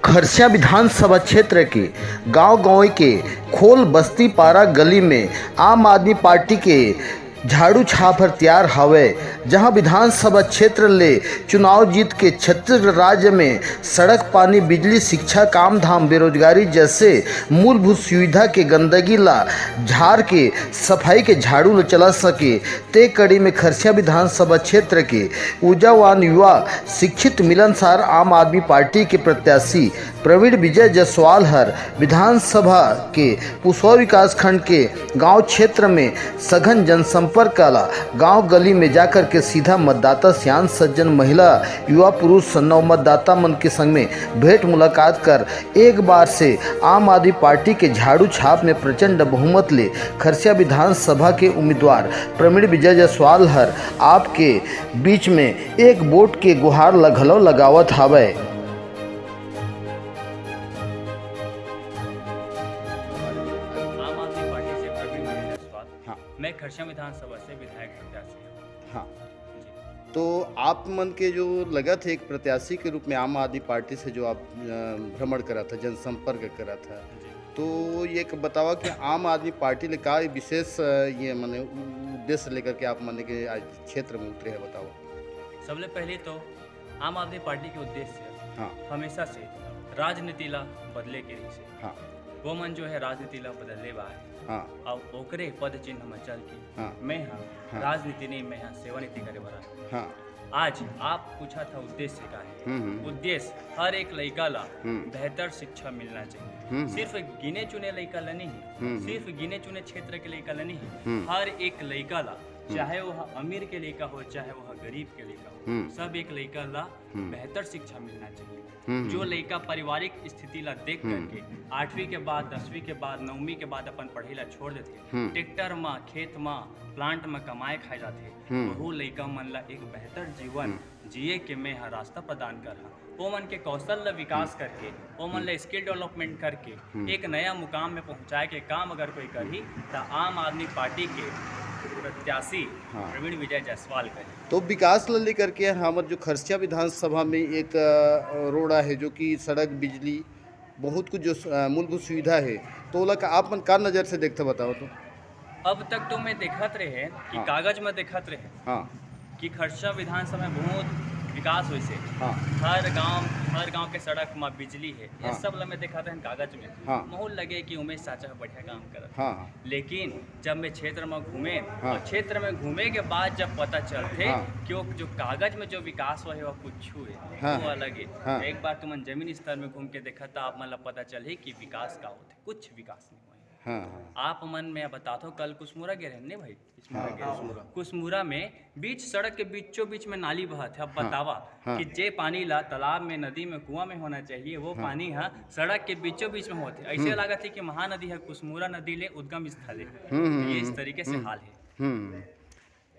खरसिया विधानसभा क्षेत्र के गांव के खोल बस्ती पारा गली में आम आदमी पार्टी के झाड़ू छाप हर तैयार हवे, जहां विधानसभा क्षेत्र ले चुनाव जीत के छत्तीसगढ़ राज्य में सड़क, पानी, बिजली, शिक्षा, काम धाम, बेरोजगारी जैसे मूलभूत सुविधा के गंदगी ला झाड़ के सफाई के झाड़ू ल चला सके। ते कड़ी में खरसिया विधानसभा क्षेत्र के ऊर्जावान युवा शिक्षित मिलनसार आम आदमी पार्टी के प्रत्याशी प्रवीण विजय जायसवाल हर विधानसभा के पुसौर विकास खंड के गांव क्षेत्र में सघन जनसंपर्क काला गांव गली में जाकर के सीधा मतदाता, सियान सज्जन, महिला, युवा, पुरुष, नव मतदाता मन के संग में भेंट मुलाकात कर एक बार से आम आदमी पार्टी के झाड़ू छाप में प्रचंड बहुमत ले खरसिया विधानसभा के उम्मीदवार प्रवीण विजय जायसवाल हर आपके बीच में एक वोट के गुहार लगलो लगावत हवे। आम आदमी पार्टी से प्रवीण विजय जायसवाल। हाँ मैं खरसिया विधानसभा से विधायक प्रत्याशी हूँ। हाँ, जी। तो आप मन के जो लगा थे एक प्रत्याशी के रूप में आम आदमी पार्टी से जो आप भ्रमण करा था, जनसंपर्क करा था, जी। तो ये बतावा कि आम आदमी पार्टी ने का विशेष ये माने उद्देश्य लेकर के आप माने के आज क्षेत्र में उतरे हैं, बताओ। सबसे पहले तो आम आदमी पार्टी के उद्देश्य हाँ हमेशा से राजनीति ला बदले के से हाँ वो मन जो है राजनीति ला बदलने बा है हाँ और ओकरे पद चिन्ह में चल के हाँ मैं हाँ हाँ। राजनीति नहीं, मैं हाँ सेवा नीति करे बरा। हाँ आज आप पूछा था उद्देश्य का है। उद्देश्य हर एक लड़का ला बेहतर शिक्षा मिलना चाहिए। सिर्फ गिने चुने लड़का ला नहीं, सिर्फ गिने चुने क्षेत्र के लड़का ला नहीं, हर एक लड़का ला, चाहे वह अमीर के लड़का हो चाहे वह गरीब के लड़का हो, सब एक लड़का ला बेहतर शिक्षा मिलना चाहिए। जो लड़का पारिवारिक स्थिति ला देख करके 8वीं के बाद 10वीं के बाद 9वीं के बाद अपन पढ़े ला छोड़ देते, ट्रैक्टर में, खेत में, प्लांट में कमाए खाए जाते, वो लड़का मन ला एक बेहतर जीवन जिए के मैं रास्ता प्रदान कर वो मन के कौशल ला विकास करके, वो मन ला स्किल डेवलपमेंट करके एक नया मुकाम में पहुंचाए के काम अगर कोई करी तो आम आदमी पार्टी के प्रत्याशी प्रवीण विजय जायसवाल करे। तो विकास ला लेकर के हमारे जो खरसिया विधानसभा में एक रोड़ा है जो कि सड़क, बिजली, बहुत कुछ जो मूलभूत सुविधा है, तो ओला का आप मन का नज़र से देखते बताओ तो। अब तक तो मैं देखत रहे कि कागज में देखत रहे हाँ कि खरसिया विधानसभा में बहुत विकास हुई से हाँ हर गांव के सड़क में बिजली है, ये सब ला मैं देखा था कागज में। हाँ। बहुत लगे कि उमेश चाचा बढ़िया काम करत। हाँ लेकिन जब मैं क्षेत्र में घूमे और क्षेत्र में घूमे के बाद जब पता चलते कि वो जो कागज में जो विकास हुआ है वो कुछ है, वो अलग है। एक बार तुम जमीन स्तर में घूम के देखा था, आप मन पता चले कि विकास का होते, कुछ विकास नहीं हुआ। आप मन में बताता हूँ, कल कुसमुरा गए रहने भाई, कुसमुरा में बीच सड़क के बीचों बीच में नाली बहत है। अब बतावा कि जे पानी ला तालाब में, नदी में, कुआं में होना चाहिए, वो पानी है सड़क के बीचों बीच में होते। ऐसे लगा था कि महानदी है, कुसमुरा नदी ले उद्गम स्थल है। ये इस तरीके से हाल है।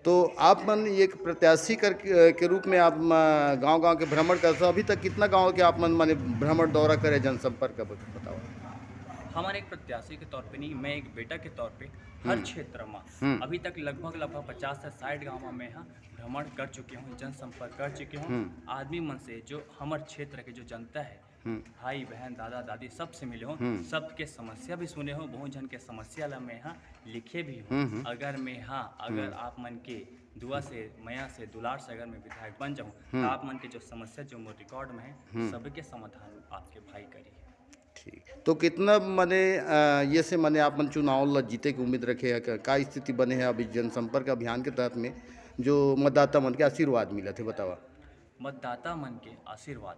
तो आप मन एक प्रत्याशी के रूप में आप गांव-गांव के भ्रमण करते हो, अभी तक कितना गांव के आप मन माने भ्रमण दौरा करे, जनसंपर्क का बताओ। हमारे एक प्रत्याशी के तौर पे नहीं, मैं एक बेटा के तौर पे हर क्षेत्र में अभी तक लगभग 50 से 60 गाँव में यहाँ भ्रमण कर चुके हूँ, जनसंपर्क कर चुके हूँ। आदमी मन से जो हमारे क्षेत्र के जो जनता है, भाई बहन, दादा दादी, सबसे मिले हो, सबके समस्या भी सुने हो, बहुत जन के समस्या ला मैं यहाँ लिखे भी हूँ। अगर आप मन के दुआ से, मया से, दुलार से अगर मैं विधायक बन जाऊँ तो आप मन के जो समस्या जो मोर रिकॉर्ड में है सबके समाधान आपके भाई करी। ठीक, तो कितना माने ये से माने आप मन चुनाव ला जीते की उम्मीद रखे है, का स्थिति बने है अभी जनसंपर्क अभियान के तहत में जो मतदाता मन के आशीर्वाद मिला थे, बतावा। मतदाता मन के आशीर्वाद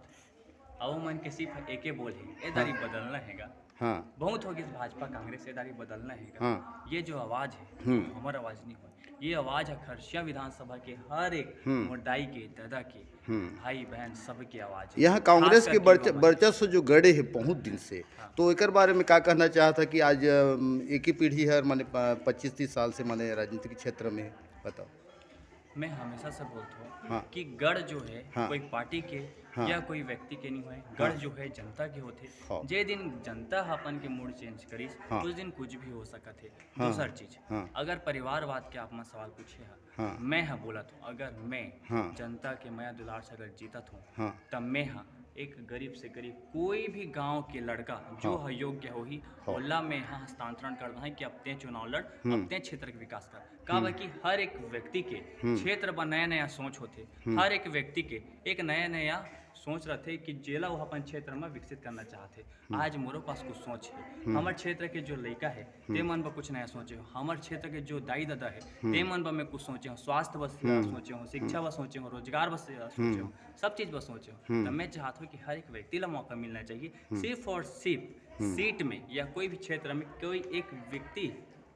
और मन के सिर्फ एके बोल है, एदारी बदलना हैगा। हाँ बहुत होगी भाजपा कांग्रेस एदारी बदलना हैगा। हाँ ये जो आवाज़ है हमारा आवाज़ नहीं हो, ये आवाज़ है खरसिया विधानसभा के हर एक मोटाई के, दादा के, भाई बहन सबकी आवाज़ है। यहाँ कांग्रेस के वर्चस्व जो गड़े है बहुत दिन से, तो एक बारे में क्या कहना चाहता कि आज एक ही पीढ़ी है माने 25-30 साल से माने राजनीतिक क्षेत्र में, बताओ। मैं हमेशा से बोलता हूँ कि गढ़ जो है कोई पार्टी के या कोई व्यक्ति के नहीं हुए, गढ़ जो है जनता के होते। जे दिन जनता अपन के मूड चेंज करी उस दिन कुछ भी हो सकत है। दूसर चीज, अगर परिवारवाद के आप में सवाल पूछे मैं बोला तो अगर मैं जनता के मैं दुलार से अगर जीतत हूँ तब मैं एक गरीब से गरीब कोई भी गांव के लड़का जो योग्य हो ही ओला में यहाँ हस्तांतरण करना है कि अपने चुनाव लड़ अपने क्षेत्र के विकास कर का कि हर एक व्यक्ति के क्षेत्र पर नया नया सोच होते, हर एक व्यक्ति के एक नया नया सोच रहे थे कि जेला वो अपन क्षेत्र में विकसित करना चाहते। आज मोरो पास कुछ सोच है, हमारे क्षेत्र के जो लड़का है ते मन पर कुछ नया सोचे हो, हमारे क्षेत्र के जो दाई दादा है ते मन पर मैं कुछ सोचे हो, स्वास्थ्य बस सोचे हो, शिक्षा बस सोचे हो, रोजगार बस सोचे हो, सब चीज बस सोचे हो। तो मैं चाहता हूँ कि हर एक व्यक्ति ला मौका मिलना चाहिए, सिर्फ और सिर्फ सीट में या कोई भी क्षेत्र में कोई एक व्यक्ति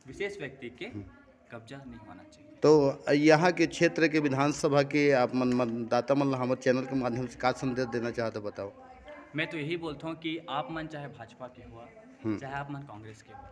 विशेष व्यक्ति के कब्जा नहीं होना चाहिए। तो यहाँ के क्षेत्र के विधानसभा के आप मतदाता मन हमारे चैनल के माध्यम से का संदेश देना चाहते बताओ। मैं तो यही बोलता हूँ कि आप मन चाहे भाजपा के हुआ चाहे आप मन कांग्रेस के हुआ,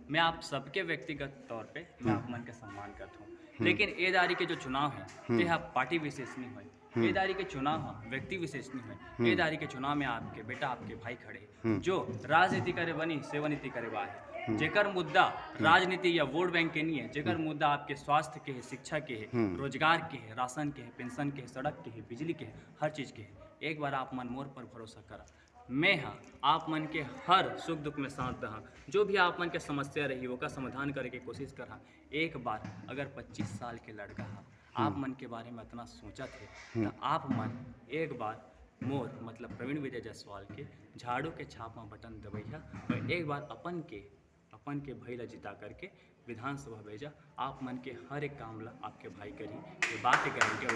मैं आप सबके व्यक्तिगत तौर पे मैं आप मन का सम्मान करता हूँ, लेकिन एदारी के जो चुनाव है ये पार्टी विशेष नहीं हुए, एदारी के चुनाव व्यक्ति विशेष नहीं हुए, एदारी के चुनाव में आपके बेटा आपके भाई खड़े जो राजनीति करे बनी सेवानीति करे बा है, जेकर मुद्दा राजनीति या वोट बैंक के नहीं है, जेकर मुद्दा आपके स्वास्थ्य के है, शिक्षा के है, रोजगार के है, राशन के है, पेंशन के है, सड़क के है, बिजली के है, हर चीज के है। एक बार आप मन मोर पर भरोसा करा, मैं हाँ आप मन के हर सुख दुख में साथ दहा, जो भी आप मन के समस्या रही वो का समाधान करे के कोशिश करा। एक बार अगर 25 साल के लड़का हा आप मन के बारे में इतना सोचा थे तो आप मन एक बार मोर मतलब प्रवीण विजय जायसवाल के झाड़ू के छाप में बटन दबैया और एक बार अपन के भाई ला जिता करके विधानसभा भेजा। आप मन के हर एक काम ला आपके भाई करी, ये बात गारंटी।